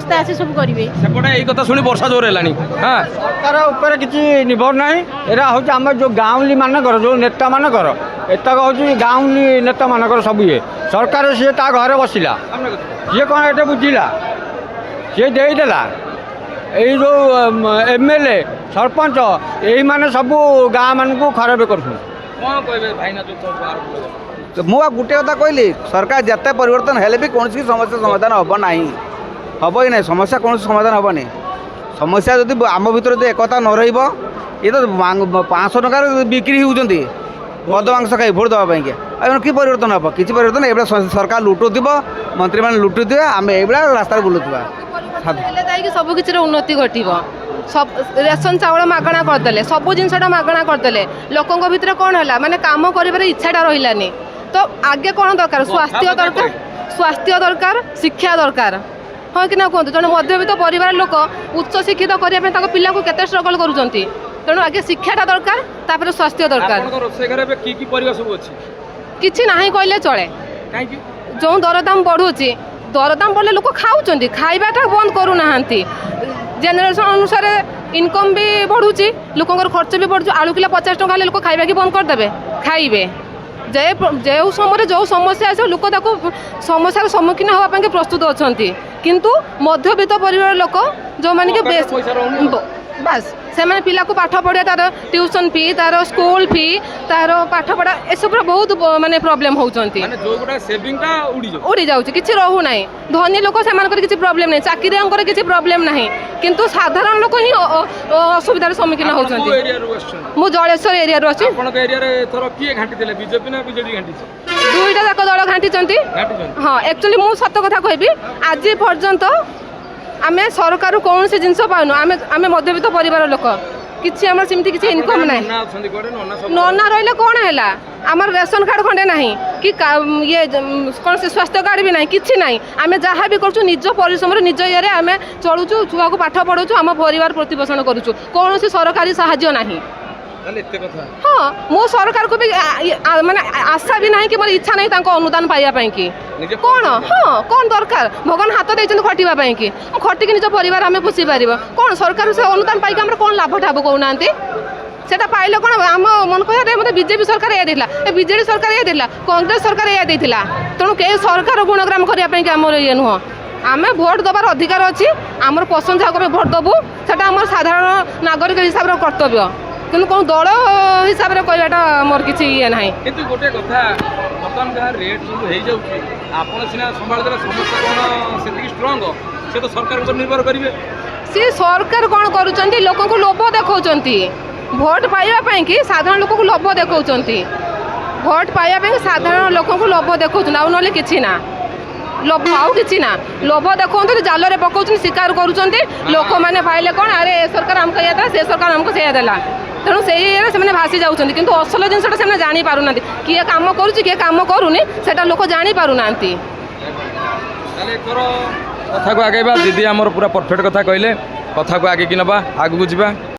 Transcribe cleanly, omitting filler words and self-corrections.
আস্তে আস্তে সব করবে সেপটে এই কথা শুনি বর্ষা জোর হেলানি হ্যাঁ সরকার উপরে কিছু নির্ভর নাই এরা হচ্ছে আমার যে গাঁওলি মানকর যে নেতা মানকর এতক হচ্ছে গাঁওলি নেতা মানকর সবু ইয়ে সরকার সি তা ঘরে বসিলা সি কোণ এটা বুঝিলা সি ଦେଇଦେଲା এই যে এমএলএ ସରପଞ୍ଚ এইମାନେ ସବୁ ଗାଁ ମାନଙ୍କୁ ଖରାପ କରୁଛନ୍ତି। କଣ କହିବେ ଭାଇନା ଯୋଉ ମୁଁ ଗୋଟିଏ କଥା କହିଲି ସରକାର ଯେତେ ପରିବର୍ତ୍ତନ ହେଲେ ବି କୌଣସି ସମସ୍ୟା ସମାଧାନ ହେବ ନାହିଁ ହେବ ହିଁ ନାହିଁ ସମସ୍ୟା କୌଣସି ସମାଧାନ ହେବନି ସମସ୍ୟା ଯଦି ଆମ ଭିତରେ ଯଦି ଏକତା ନ ରହିବ ଇଏ ତ 500 ଟଙ୍କାରେ ବିକ୍ରି ହେଉଛନ୍ତି ମଦ ମାଂସ ଖାଇ ଭୋଟ ଦେବା ପାଇଁକି ଆଉ କି ପରିବର୍ତ୍ତନ ହେବ କିଛି ପରିବର୍ତ୍ତନ ଏଇଭଳିଆ ସରକାର ଲୁଟୁଥିବ ମନ୍ତ୍ରୀମାନେ ଲୁଟୁଥିବେ ଆମେ ଏଇଭଳିଆ ରାସ୍ତାରେ ବୁଲୁଥିବା ହେଲେ ଯାଇକି ସବୁ କିଛିର ଉନ୍ନତି ଘଟିବ ରେସନ ଚାଉଳ ମାଗଣା କରିଦେଲେ ସବୁ ଜିନିଷଟା ମାଗଣା କରିଦେଲେ ଲୋକଙ୍କ ଭିତରେ କ'ଣ ହେଲା ମାନେ କାମ କରିବାର ଇଚ୍ଛାଟା ରହିଲାନି ତ ଆଗେ କ'ଣ ଦରକାର ସ୍ୱାସ୍ଥ୍ୟ ଦରକାର ଶିକ୍ଷା ଦରକାର ହଁ କି ନା କୁହନ୍ତୁ ଜଣେ ମଧ୍ୟବିତ୍ତ ପରିବାର ଲୋକ ଉଚ୍ଚ ଶିକ୍ଷିତ କରିବା ପାଇଁ ତାଙ୍କ ପିଲାଙ୍କୁ କେତେ ଷ୍ଟ୍ରଗଲ୍ କରୁଛନ୍ତି ତେଣୁ ଆଗେ ଶିକ୍ଷାଟା ଦରକାର ତାପରେ ସ୍ୱାସ୍ଥ୍ୟ ଦରକାର ରୋଷେଇ ଘରେ ଏବେ କି ପରିବା ସବୁ ଅଛି କିଛି ନାହିଁ କହିଲେ ଚଳେ କାହିଁକି ଯେଉଁ ଦରଦାମ ବଢ଼ୁଛି ଦରଦାମ ବଢ଼ିଲେ ଲୋକ ଖାଉଛନ୍ତି ଖାଇବାଟା ବନ୍ଦ କରୁନାହାନ୍ତି ଜେନେରେସନ୍ ଅନୁସାରେ ଇନକମ୍ ବି ବଢ଼ୁଛି ଲୋକଙ୍କର ଖର୍ଚ୍ଚ ବି ବଢ଼ୁଛି ଆଳୁ କିଲୋ 50 ଟଙ୍କା ହେଲେ ଲୋକ ଖାଇବା କି ବନ୍ଦ କରିଦେବେ ଖାଇବେ ଯେଉଁ ସମୟରେ ଯେଉଁ ସମସ୍ୟା ଆସିବ ଲୋକ ତାକୁ ସମସ୍ୟାର ସମ୍ମୁଖୀନ ହେବା ପାଇଁ ପ୍ରସ୍ତୁତ ଅଛନ୍ତି କିନ୍ତୁ ମଧ୍ୟବିତ୍ତ ପରିବାର ଲୋକ ଯେଉଁମାନେ କି ବାସ୍ ସେମାନେ ପିଲାକୁ ପାଠ ପଢ଼ିବା ତାର ଟ୍ୟୁସନ୍ ଫି ତାର ସ୍କୁଲ ଫି ତାର ପାଠପଢ଼ା ଏସବୁର ବହୁତ ମାନେ ପ୍ରୋବ୍ଲେମ୍ ହେଉଛନ୍ତି ଉଡ଼ି ଯାଉଛି କିଛି ରହୁନାହିଁ ଧନୀ ଲୋକ ସେମାନଙ୍କର କିଛି ପ୍ରୋବ୍ଲେମ୍ ନାହିଁ ଚାକିରିଆଙ୍କର କିଛି ପ୍ରୋବ୍ଲେମ୍ ନାହିଁ କିନ୍ତୁ ସାଧାରଣ ଲୋକ ହିଁ ଅସୁବିଧାର ସମ୍ମୁଖୀନ ହେଉଛନ୍ତି ମୁଁ ଜଳେଶ୍ୱର ଏରିଆରୁ ଅଛି ଦୁଇଟା ଯାକ ଦଳ ଘାଣ୍ଟିଛନ୍ତି ହଁ ଆକ୍ଚୁଆଲି ମୁଁ ସତ କଥା କହିବି ଆଜି ପର୍ଯ୍ୟନ୍ତ ଆମେ ସରକାରରୁ କୌଣସି ଜିନିଷ ପାଉନୁ ଆମେ ମଧ୍ୟବିତ୍ତ ପରିବାର ଲୋକ କିଛି ଆମର ସେମିତି କିଛି ଇନକମ୍ ନାହିଁ ନନା ରହିଲେ କ'ଣ ହେଲା ଆମର ରେସନ କାର୍ଡ଼ ଖଣ୍ଡେ ନାହିଁ କି ଇଏ କୌଣସି ସ୍ୱାସ୍ଥ୍ୟ କାର୍ଡ଼ ବି ନାହିଁ କିଛି ନାହିଁ ଆମେ ଯାହା ବି କରୁଛୁ ନିଜ ପରିଶ୍ରମରେ ନିଜ ଇଏରେ ଆମେ ଚଳୁଛୁ ଛୁଆକୁ ପାଠ ପଢ଼ାଉଛୁ ଆମ ପରିବାର ପ୍ରତିପୋଷଣ କରୁଛୁ କୌଣସି ସରକାରୀ ସାହାଯ୍ୟ ନାହିଁ ହଁ ମୁଁ ସରକାରକୁ ବି ମାନେ ଆଶା ବି ନାହିଁ କି ମୋର ଇଚ୍ଛା ନାହିଁ ତାଙ୍କ ଅନୁଦାନ ପାଇବା ପାଇଁକି କ'ଣ ହଁ କ'ଣ ଦରକାର ଭଗବାନ ହାତ ଦେଇଛନ୍ତି ଖଟିବା ପାଇଁକି ଖଟିକି ନିଜ ପରିବାର ଆମେ ପୋଷି ପାରିବ କ'ଣ ସରକାର ସେ ଅନୁଦାନ ପାଇକି ଆମର କ'ଣ ଲାଭଟା ହେବ କହୁନାହାନ୍ତି সেটা পাইলে কোণ আম মনে কথা মতো বিজেপি সরকার এ দিলা বিজেডি সরকার এ দিলা কংগ্রেস সরকার এ দিয়েছিলা তেমন কে সরকার গুণগ্রাম করা আমার ইয়ে নুহ আমি ভোট দেবার অধিকার অছি আমার পছন্দ যাকে আমি ভোট দেবু সেটা আমার সাধারণ নাগরিক হিসাবে কর্তব্য কিন্তু কোন দল হিসাবে কইবাটা মোর কিছু ইয়ে নাই কিন্তু গোটে কথা বর্তমান যাহা রেট সব হয়ে যাচ্ছে আপন সিনা সম্ভাଳି দেলে সমস্ত কোন সেতিকি স্ট্রং সে তো সরকার উপর নির্ভর করিবে সে সরকার কোন করুচন্তি লোকଙ୍କୁ লোভ দেখাউচন্তি ভোট পাইবা পাই কি সাধারণ লোকଙ୍କୁ লোভ দেখাউচন্তি ভোট পাইবা পাই সাধারণ লোকଙ୍କୁ লোভ দেখাউচন্তি ଆଉ নলে কিছু না লোভ আউ কিছু না লোভ দেখাউଛନ୍ତି জালরে পকাউଛନ୍ତି শিকার କରୁଛନ୍ତି ଲୋକମାନେ পাইলে কোন আরে এ সরকার আমকে ইয়া দেলা সে সরকার আমকে সেয়া দেলা তেଣୁ ସେଇ ଇଏରେ ସେମାନେ ଭାସି ଯାଉଛନ୍ତି କିନ୍ତୁ ଅସଲ ଜିନିଷଟା ସେମାନେ ଜାଣିପାରୁନାହାନ୍ତି କିଏ କାମ କରୁଛି କିଏ କାମ କରୁନି ସେଟା ଲୋକ ଜାଣିପାରୁନାହାନ୍ତି କଥାକୁ ଆଗେଇବା ଦିଦି ଆମର ପୁରା ପରଫେକ୍ଟ କଥା କହିଲେ କଥାକୁ ଆଗେଇକି ନେବା ଆଗକୁ ଯିବା।